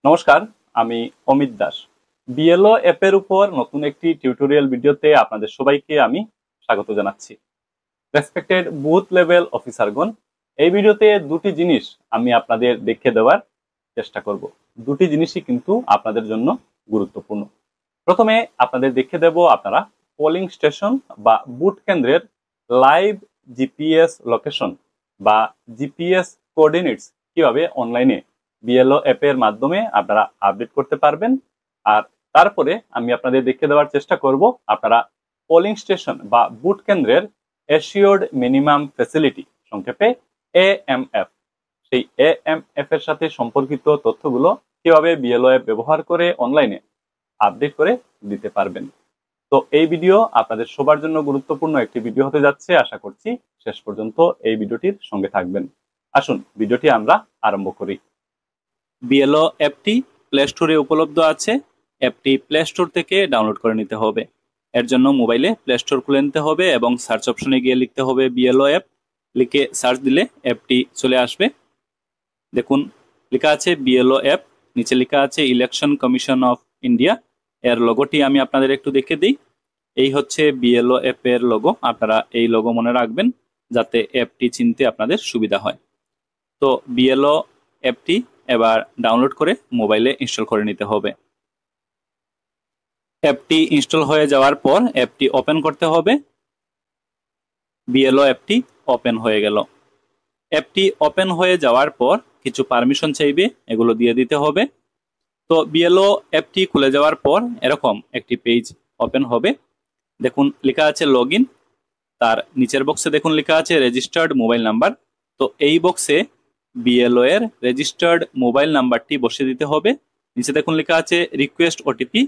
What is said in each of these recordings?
নমস্কার, আমি অমিত দাস। বিএলও অ্যাপের উপর নতুন একটি টিউটোরিয়াল ভিডিওতে আপনাদের সবাইকে আমি স্বাগত জানাচ্ছি। রেসপেক্টেড বুথ লেভেল অফিসারগণ, এই ভিডিওতে দুটি জিনিস আমি আপনাদের দেখিয়ে দেওয়ার চেষ্টা করব। দুটি জিনিসই কিন্তু আপনাদের জন্য গুরুত্বপূর্ণ। প্রথমে আপনাদের দেখিয়ে দেব আপনারা পোলিং স্টেশন বা বুথ কেন্দ্রের লাইভ জিপিএস লোকেশন বা জিপিএস কোঅর্ডিনেটস কিভাবে অনলাইনে বিএলও অ্যাপের মাধ্যমে আপনারা আপডেট করতে পারবেন। আর তারপরে আমি আপনাদের দেখিয়ে দেওয়ার চেষ্টা করব আপনারা পোলিং স্টেশন বা বুথ কেন্দ্রের অ্যাসিওর্ড মিনিমাম ফ্যাসিলিটি, সংক্ষেপে এএমএফ, সেই এএমএফ এর সাথে সম্পর্কিত তথ্যগুলো কিভাবে বিএলও অ্যাপ ব্যবহার করে অনলাইনে আপডেট করে দিতে পারবেন। তো এই ভিডিও আপনাদের সবার জন্য গুরুত্বপূর্ণ একটি ভিডিও হতে যাচ্ছে। আশা করছি শেষ পর্যন্ত এই ভিডিওটির সঙ্গে থাকবেন। আসুন ভিডিওটি আমরা আরম্ভ করি। বিএলও অ্যাপটি প্লে স্টোরে উপলব্ধ আছে। অ্যাপটি প্লে স্টোর থেকে ডাউনলোড করে নিতে হবে। এর জন্য মোবাইলে প্লে স্টোর খুলে নিতে হবে এবং সার্চ অপশনে গিয়ে লিখতে হবে বিএলও অ্যাপ। লিখে সার্চ দিলে অ্যাপটি চলে আসবে। দেখুন লেখা আছে বিএলও অ্যাপ, নিচে লেখা আছে ইলেকশন কমিশন অফ ইন্ডিয়া। এর লোগোটি আমি আপনাদের একটু দেখে দিই। এই হচ্ছে বিএলও অ্যাপের লোগো। আপনারা এই লোগো মনে রাখবেন যাতে অ্যাপটি চিনতে আপনাদের সুবিধা হয়। তো বিএলও অ্যাপটি এবার ডাউনলোড করে মোবাইলে ইনস্টল করে নিতে হবে। অ্যাপটি ইনস্টল হয়ে যাওয়ার পর অ্যাপটি ওপেন করতে হবে। বিএলও অ্যাপটি ওপেন হয়ে গেল। অ্যাপটি ওপেন হয়ে যাওয়ার পর কিছু পারমিশন চাইবে, এগুলো দিয়ে দিতে হবে। তো বিএলও অ্যাপটি খুলে যাওয়ার পর এরকম একটি পেজ ওপেন হবে। দেখুন লেখা আছে লগ ইন, তার নিচের বক্সে দেখুন লেখা আছে রেজিস্টার্ড মোবাইল নাম্বার। তো এই বক্সে বিএলও এর রেজিস্টার্ড মোবাইল নাম্বারটি বসিয়ে দিতে হবে। নিচে দেখুন লেখা আছে রিকোয়েস্ট ওটিপি।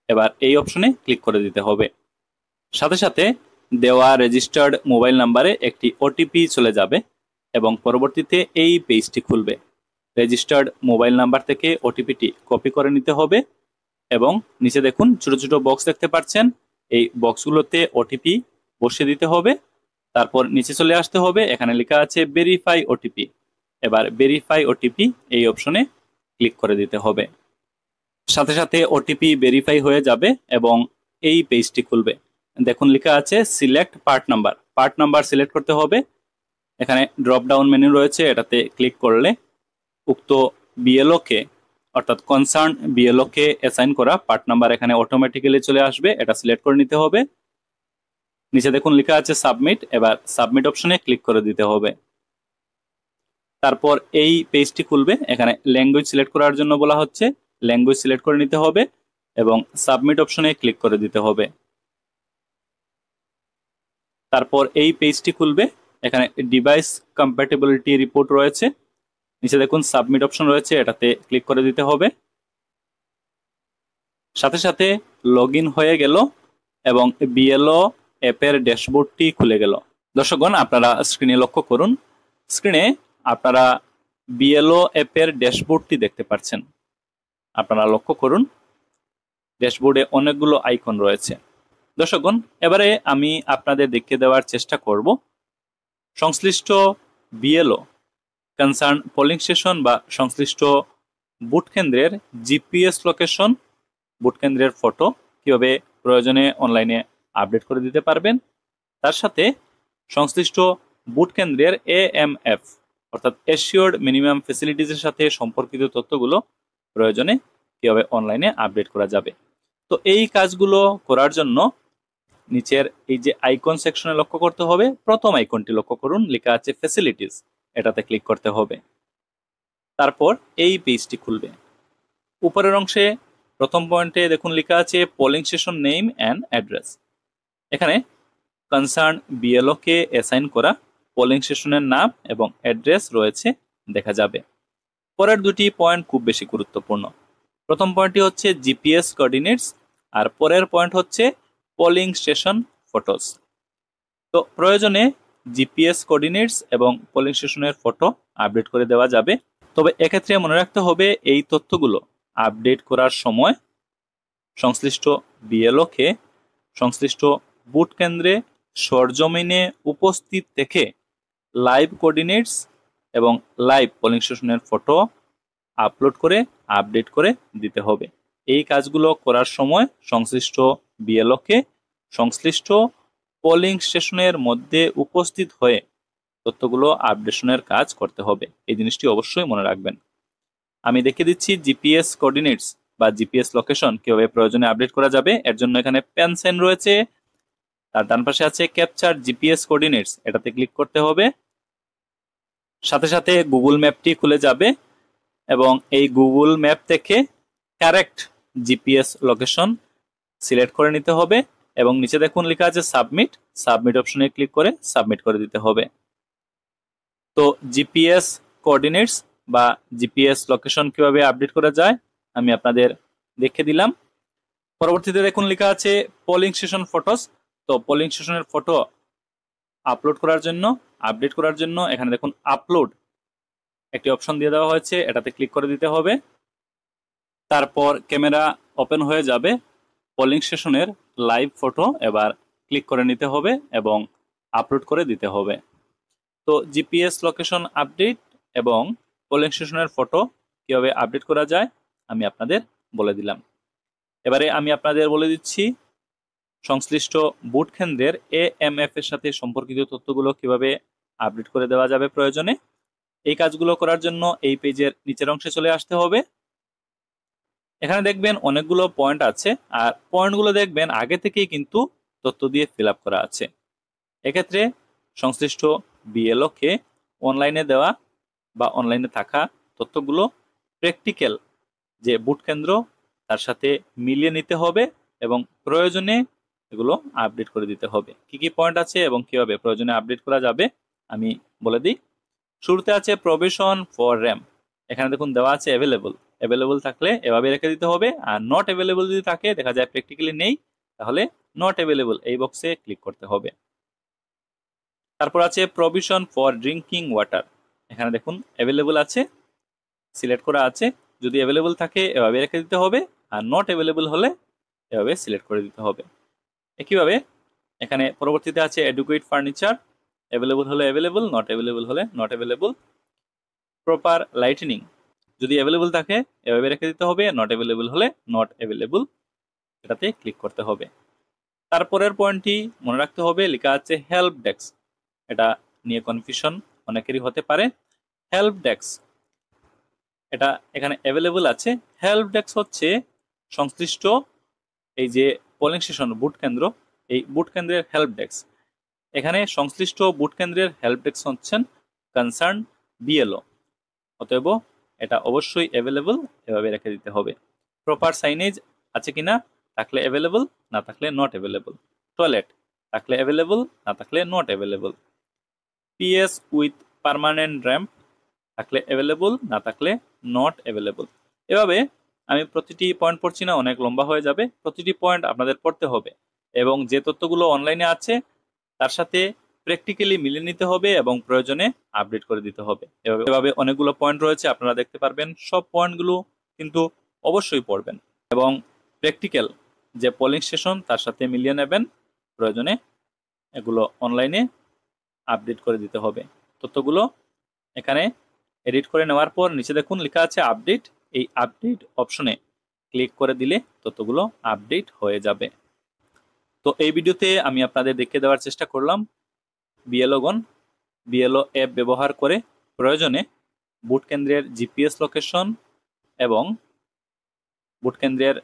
এবার এই অপশনে ক্লিক করে দিতে হবে। সাথে সাথে দেওয়া রেজিস্টার্ড মোবাইল নাম্বারে একটি ওটিপি চলে যাবে এবং পরবর্তীতে এই পেজটি খুলবে। রেজিস্টার্ড মোবাইল নাম্বার থেকে ওটিপিটি কপি করে নিতে হবে এবং নিচে দেখুন ছোট ছোট বক্স দেখতে পাচ্ছেন, এই বক্সগুলোতে ওটিপি বসিয়ে দিতে হবে। তারপর নিচে চলে আসতে হবে, এখানে লেখা আছে ভেরিফাই ওটিপি। এবার ভেরিফাই ওটিপি এই অপশনে ক্লিক করে দিতে হবে। সাথে সাথে ওটিপি ভেরিফাই হয়ে যাবে এবং এই পেজটি খুলবে। দেখুন লেখা আছে select part number. Part number select করতে হবে। এখানে ড্রপ ডাউন মেনু রয়েছে, এটাতে ক্লিক করলে উক্ত বিএলও কে অর্থাৎ কনসার্ন বিএলও কে অ্যাসাইন করা পার্ট নাম্বার এখানে অটোমেটিক্যালি চলে আসবে। এটা সিলেক্ট করে নিতে হবে। নিচে দেখুন লেখা আছে সাবমিট। এবার সাবমিট অপশনে ক্লিক করে দিতে হবে। তারপর এই পেজটি খুলবে। এখানে ল্যাঙ্গুয়েজ সিলেক্ট করার জন্য বলা হচ্ছে, ল্যাঙ্গুয়েজ সিলেক্ট করে নিতে হবে এবং সাবমিট অপশনে ক্লিক করে দিতে হবে। তারপর এই পেজটি খুলবে। এখানে ডিভাইস কম্প্যাটিবিলিটি রিপোর্ট রয়েছে। নিচে দেখুন সাবমিট অপশন রয়েছে, এটাতে ক্লিক করে দিতে হবে। সাথে সাথে লগ ইন হয়ে গেল এবং বিএলও অ্যাপের ড্যাশবোর্ডটি খুলে গেল। দর্শকগণ আপনারা স্ক্রিনে লক্ষ্য করুন। স্ক্রিনে আপনারা বিএলও অ্যাপের ড্যাশবোর্ডটি দেখতে পাচ্ছেন। আপনারা লক্ষ্য করুন ড্যাশবোর্ডে অনেকগুলো আইকন রয়েছে। দর্শকগণ এবারে আমি আপনাদের দেখিয়ে দেওয়ার চেষ্টা করব সংশ্লিষ্ট বিএলও কনসার্ন পোলিং স্টেশন বা সংশ্লিষ্ট বুথ কেন্দ্রের জিপিএস লোকেশন, বুথ কেন্দ্রের ফটো কিভাবে প্রয়োজনে অনলাইনে আপডেট করে দিতে পারবেন। তার সাথে সংশ্লিষ্ট বুথ কেন্দ্রের এএমএফ অর্থাৎ অ্যাসিওর্ড মিনিমাম ফ্যাসিলিটিজের সাথে সম্পর্কিত তথ্যগুলো প্রয়োজনে কিভাবে অনলাইনে আপডেট করা যাবে। তো এই কাজগুলো করার জন্য নিচের এই যে আইকন সেকশনে লক্ষ্য করতে হবে, প্রথম আইকনটি লক্ষ্য করুন, লেখা আছে ফ্যাসিলিটিস, এটাতে ক্লিক করতে হবে। তারপর এই পেজটি খুলবে। উপরের অংশে প্রথম পয়েন্টে দেখুন লেখা আছে polling station name and address. এখানে কনসার্ন বিএলও কে অ্যাসাইন করা পোলিং স্টেশনের নাম এবং অ্যাড্রেস রয়েছে, দেখা যাবে। পরের দুটি পয়েন্ট খুব বেশি গুরুত্বপূর্ণ। প্রথম পয়েন্টটি হচ্ছে জিপিএস কোঅর্ডিনেটস আর পরের পয়েন্ট হচ্ছে পোলিং স্টেশন ফটোস। তো প্রয়োজনে জিপিএস কোঅর্ডিনেটস এবং পোলিং স্টেশনের ফটো আপডেট করে দেওয়া যাবে। তবে এক্ষেত্রে মনে রাখতে হবে এই তথ্যগুলো আপডেট করার সময় সংশ্লিষ্ট বিএলও কে সংশ্লিষ্ট বুথ কেন্দ্রে সরজমিনে উপস্থিত থেকে লাইভ কোঅর্ডিনেটস এবং লাইভ পোলিং স্টেশনের ফটো আপলোড করে আপডেট করে দিতে হবে। এই কাজগুলো করার সময় সংশ্লিষ্ট বিএলওকে সংশ্লিষ্ট পোলিং স্টেশনের মধ্যে উপস্থিত হয়ে তথ্যগুলো আপডেশনের কাজ করতে হবে। এই জিনিসটি অবশ্যই মনে রাখবেন। আমি দেখিয়ে দিচ্ছি জিপিএস কোঅর্ডিনেটস বা জিপিএস লোকেশন কিভাবে প্রয়োজনে আপডেট করা যাবে। এর জন্য এখানে পেন সাইন রয়েছে, তার ডান পাশে আছে ক্যাপচার জিপিএস কোঅর্ডিনেটস, এটাতে ক্লিক করতে হবে। সাথে সাথে গুগল ম্যাপটি খুলে যাবে এবং এই গুগল ম্যাপ থেকে কারেক্ট জিপিএস লোকেশন সিলেক্ট করে নিতে হবে এবং নিচে দেখুন লেখা আছে সাবমিট, সাবমিট অপশনে ক্লিক করে সাবমিট করে দিতে হবে। তো জিপিএস কোঅর্ডিনেটস বা জিপিএস লোকেশন কিভাবে আপডেট করা যায় আমি আপনাদের দেখিয়ে দিলাম। পরবর্তীতে দেখুন লেখা আছে পোলিং স্টেশন ফটোস। তো পোলিং স্টেশনের ফটো আপলোড করার জন্য আপডেট করার জন্য এখানে দেখুন আপলোড একটি অপশন দিয়ে দেওয়া হয়েছে, এটাতে ক্লিক করে দিতে হবে। তারপর ক্যামেরা ওপেন হয়ে যাবে, পোলিং স্টেশনের লাইভ ফটো এবার ক্লিক করে নিতে হবে এবং আপলোড করে দিতে হবে। তো জিপিএস লোকেশন আপডেট এবং পোলিং স্টেশনের ফটো কিভাবে আপডেট করা যায় আমি আপনাদের বলে দিলাম। এবারে আমি আপনাদের বলে দিচ্ছি সংশ্লিষ্ট ভোট কেন্দ্রের এএমএফ এর সাথে সম্পর্কিত তথ্যগুলো কিভাবে আপডেট করে দেওয়া যাবে প্রয়োজনে। এই কাজগুলো করার জন্য এই পেজের নিচের অংশে চলে আসতে হবে। এখানে দেখবেন অনেকগুলো পয়েন্ট আছে আর পয়েন্টগুলো দেখবেন আগে থেকেই কিন্তু তথ্য দিয়ে ফিল আপ করা আছে। এক্ষেত্রে সংশ্লিষ্ট বিএলও কে অনলাইনে দেওয়া বা অনলাইনে থাকা তথ্যগুলো প্র্যাকটিক্যাল যে ভোট কেন্দ্র তার সাথে মিলিয়ে নিতে হবে এবং প্রয়োজনে এগুলো আপডেট করে দিতে হবে। কি কি পয়েন্ট আছে এবং কিভাবে প্রয়োজনে আপডেট করা যাবে আমি বলে দিই। শুরুতে আছে প্রভিশন ফর র্যাম, এখানে দেখুন দেওয়া আছে অ্যাভেলেবল, অ্যাভেলেবল থাকলে এভাবে রেখে দিতে হবে আর নট অ্যাভেলেবল যদি থাকে দেখা যায় প্র্যাকটিক্যালি নেই তাহলে নট অ্যাভেলেবল এই বক্সে ক্লিক করতে হবে। তারপর আছে প্রভিশন ফর ড্রিঙ্কিং ওয়াটার, এখানে দেখুন অ্যাভেলেবল আছে, সিলেক্ট করা আছে, যদি অ্যাভেলেবল থাকে এভাবে রেখে দিতে হবে আর নট অ্যাভেলেবল হলে এভাবে সিলেক্ট করে দিতে হবে। একইভাবে এখানে পরবর্তীতে আছে অ্যাডুকুয়েট ফার্নিচার, অ্যাভেলেবল হলে অ্যাভেলেবল, নট অ্যাভেলেবল হলে নট অ্যাভেলেবল। প্রপার লাইটেনিং, যদি অ্যাভেলেবল থাকে এভাবে রেখে দিতে হবে, নট অ্যাভেলেবল হলে নট অ্যাভেলেবল এটাতে ক্লিক করতে হবে। তারপরের পয়েন্টটি মনে রাখতে হবে, লেখা আছে হেল্প ডেস্ক, এটা নিয়ে কনফিউশন অনেকেরই হতে পারে। হেল্প ডেস্ক এটা এখানে অ্যাভেলেবল আছে। হেল্প ডেস্ক হচ্ছে সংশ্লিষ্ট এই যে পোলিং স্টেশন ভোট কেন্দ্র, এই ভোট কেন্দ্রের হেল্প ডেস্ক। এখানে সংশ্লিষ্ট ভোট কেন্দ্রের হেল্প ডেস্ক হচ্ছেন কনসার্ন বিএলও, অতএব এটা অবশ্যই অ্যাভেলেবল এভাবে রেখে দিতে হবে। প্রপার সাইনেজ আছে কিনা, থাকলে অ্যাভেলেবল, না থাকলে নট অ্যাভেলেবল। টয়লেট থাকলে অ্যাভেলেবল, না থাকলে not available. PS with permanent ramp থাকলে অ্যাভেলেবল, না থাকলে নট অ্যাভেলেবল। এভাবে আমি প্রতিটি পয়েন্ট পড়ছি না, অনেক লম্বা হয়ে যাবে, প্রতিটি পয়েন্ট আপনাদের পড়তে হবে এবং যে তথ্যগুলো অনলাইনে আছে তার সাথে প্র্যাকটিক্যালি মিলিয়ে নিতে হবে এবং প্রয়োজনে আপডেট করে দিতে হবে। এভাবে অনেকগুলো পয়েন্ট রয়েছে, আপনারা দেখতে পারবেন। সব পয়েন্টগুলো কিন্তু অবশ্যই পড়বেন এবং প্র্যাকটিক্যাল যে পোলিং স্টেশন তার সাথে মিলিয়ে নেবেন, প্রয়োজনে এগুলো অনলাইনে আপডেট করে দিতে হবে। তথ্যগুলো এখানে এডিট করে নেওয়ার পর নিচে দেখুন লেখা আছে আপডেট, এই আপডেট অপশনে ক্লিক করে দিলে তথ্যগুলো আপডেট হয়ে যাবে। তো এই ভিডিওতে আমি আপনাদের দেখিয়ে দেওয়ার চেষ্টা করলাম বিএলও অ্যাপ ব্যবহার করে প্রয়োজনে ভোট কেন্দ্রের জিপিএস লোকেশন এবং ভোট কেন্দ্রের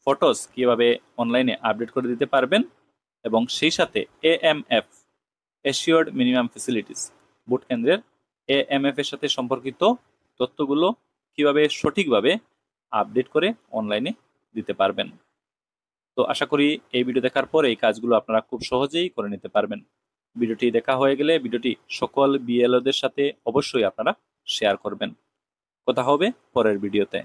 ফটোস কিভাবে অনলাইনে আপডেট করে দিতে পারবেন এবং সেই সাথে এএমএফ এশিওর্ড মিনিমাম ফ্যাসিলিটিস ভোট কেন্দ্রের এএমএফ এর সাথে সম্পর্কিত তথ্যগুলো কিভাবে সঠিকভাবে আপডেট করে অনলাইনে দিতে পারবেন। তো আশা করি এই ভিডিও দেখার পর এই কাজগুলো আপনারা খুব সহজেই করে নিতে পারবেন। ভিডিওটি দেখা হয়ে গেলে ভিডিওটি সকল বিএলওদের সাথে অবশ্যই আপনারা শেয়ার করবেন। কথা হবে পরের ভিডিওতে।